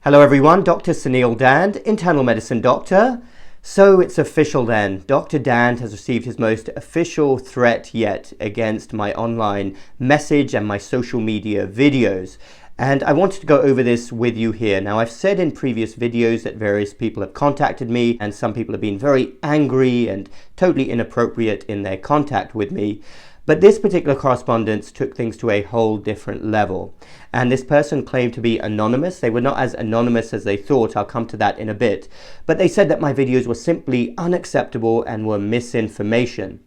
Hello everyone, Dr. Suneel Dhand, internal medicine doctor. So it's official then. Dr. Dhand has received his most official threat yet against my online message and my social media videos. And I wanted to go over this with you here. Now, I've said in previous videos that various people have contacted me, and some people have been very angry and totally inappropriate in their contact with me. But this particular correspondence took things to a whole different level. And this person claimed to be anonymous. They were not as anonymous as they thought. I'll come to that in a bit. But they said that my videos were simply unacceptable and were misinformation.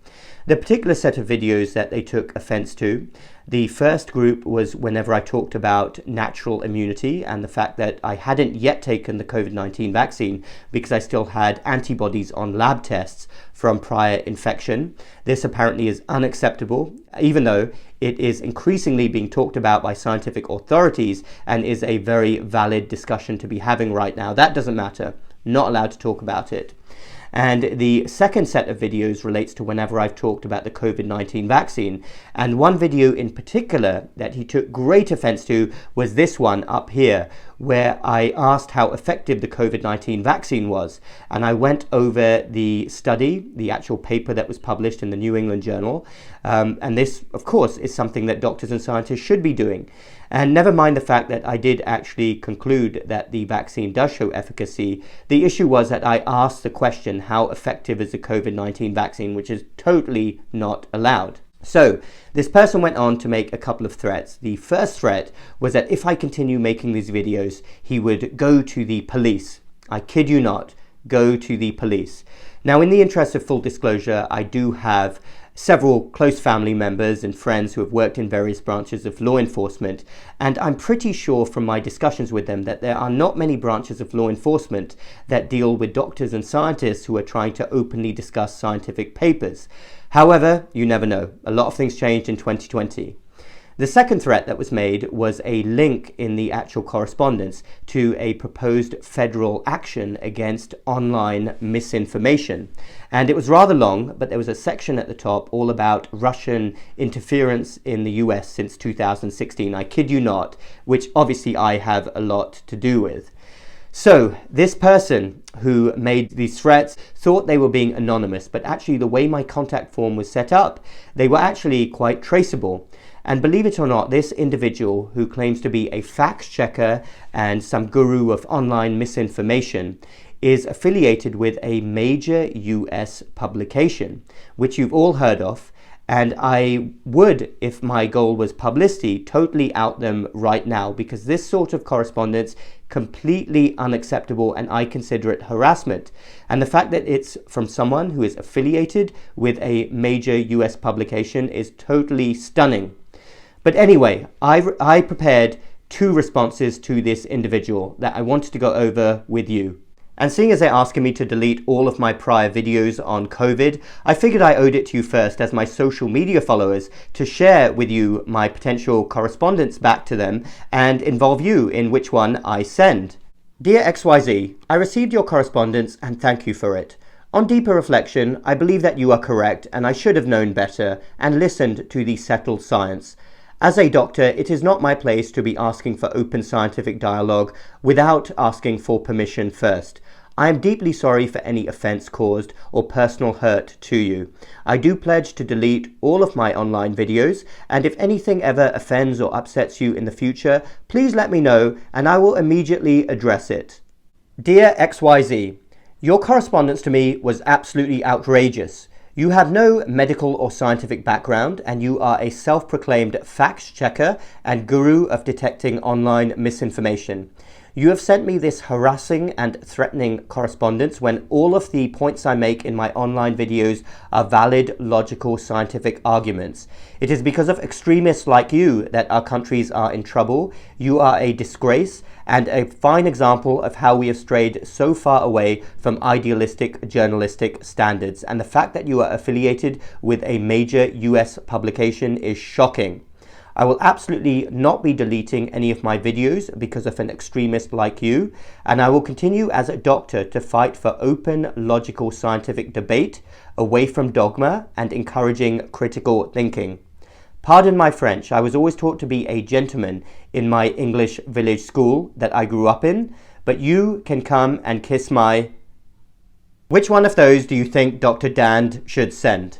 The particular set of videos that they took offense to, the first group was whenever I talked about natural immunity and the fact that I hadn't yet taken the COVID-19 vaccine because I still had antibodies on lab tests from prior infection. This apparently is unacceptable, even though it is increasingly being talked about by scientific authorities and is a very valid discussion to be having right now. That doesn't matter. Not allowed to talk about it. And the second set of videos relates to whenever I've talked about the COVID-19 vaccine. And one video in particular that he took great offense to was this one up here, where I asked how effective the COVID-19 vaccine was. And I went over the study, the actual paper that was published in the New England Journal. And this, of course, is something that doctors and scientists should be doing. And never mind the fact that I did actually conclude that the vaccine does show efficacy, the issue was that I asked the question, how effective is the COVID-19 vaccine, which is totally not allowed. So this person went on to make a couple of threats. The first threat was that if I continue making these videos, he would go to the police. I kid you not, go to the police. Now, in the interest of full disclosure, I do have several close family members and friends who have worked in various branches of law enforcement, and I'm pretty sure from my discussions with them that there are not many branches of law enforcement that deal with doctors and scientists who are trying to openly discuss scientific papers. However, you never know. A lot of things changed in 2020. The second threat that was made was a link in the actual correspondence to a proposed federal action against online misinformation. And it was rather long, but there was a section at the top all about Russian interference in the US since 2016. I kid you not, which obviously I have a lot to do with. So this person who made these threats thought they were being anonymous, but actually the way my contact form was set up, they were actually quite traceable. And believe it or not, this individual who claims to be a fact checker and some guru of online misinformation is affiliated with a major US publication, which you've all heard of. And I would, if my goal was publicity, totally out them right now, because this sort of correspondence completely unacceptable, and I consider it harassment. And the fact that it's from someone who is affiliated with a major US publication is totally stunning. But anyway, I prepared two responses to this individual that I wanted to go over with you. And seeing as they're asking me to delete all of my prior videos on COVID, I figured I owed it to you first as my social media followers to share with you my potential correspondence back to them and involve you in which one I send. Dear XYZ, I received your correspondence and thank you for it. On deeper reflection, I believe that you are correct and I should have known better and listened to the settled science. As a doctor, it is not my place to be asking for open scientific dialogue without asking for permission first. I am deeply sorry for any offense caused or personal hurt to you. I do pledge to delete all of my online videos, and if anything ever offends or upsets you in the future, please let me know and I will immediately address it. Dear XYZ, your correspondence to me was absolutely outrageous. You have no medical or scientific background, and you are a self-proclaimed fact checker and guru of detecting online misinformation. You have sent me this harassing and threatening correspondence when all of the points I make in my online videos are valid, logical, scientific arguments. It is because of extremists like you that our countries are in trouble. You are a disgrace and a fine example of how we have strayed so far away from idealistic journalistic standards. And the fact that you are affiliated with a major US publication is shocking. I will absolutely not be deleting any of my videos because of an extremist like you, and I will continue as a doctor to fight for open, logical, scientific debate away from dogma and encouraging critical thinking. Pardon my French, I was always taught to be a gentleman in my English village school that I grew up in, but you can come and kiss my... Which one of those do you think Dr. Dhand should send?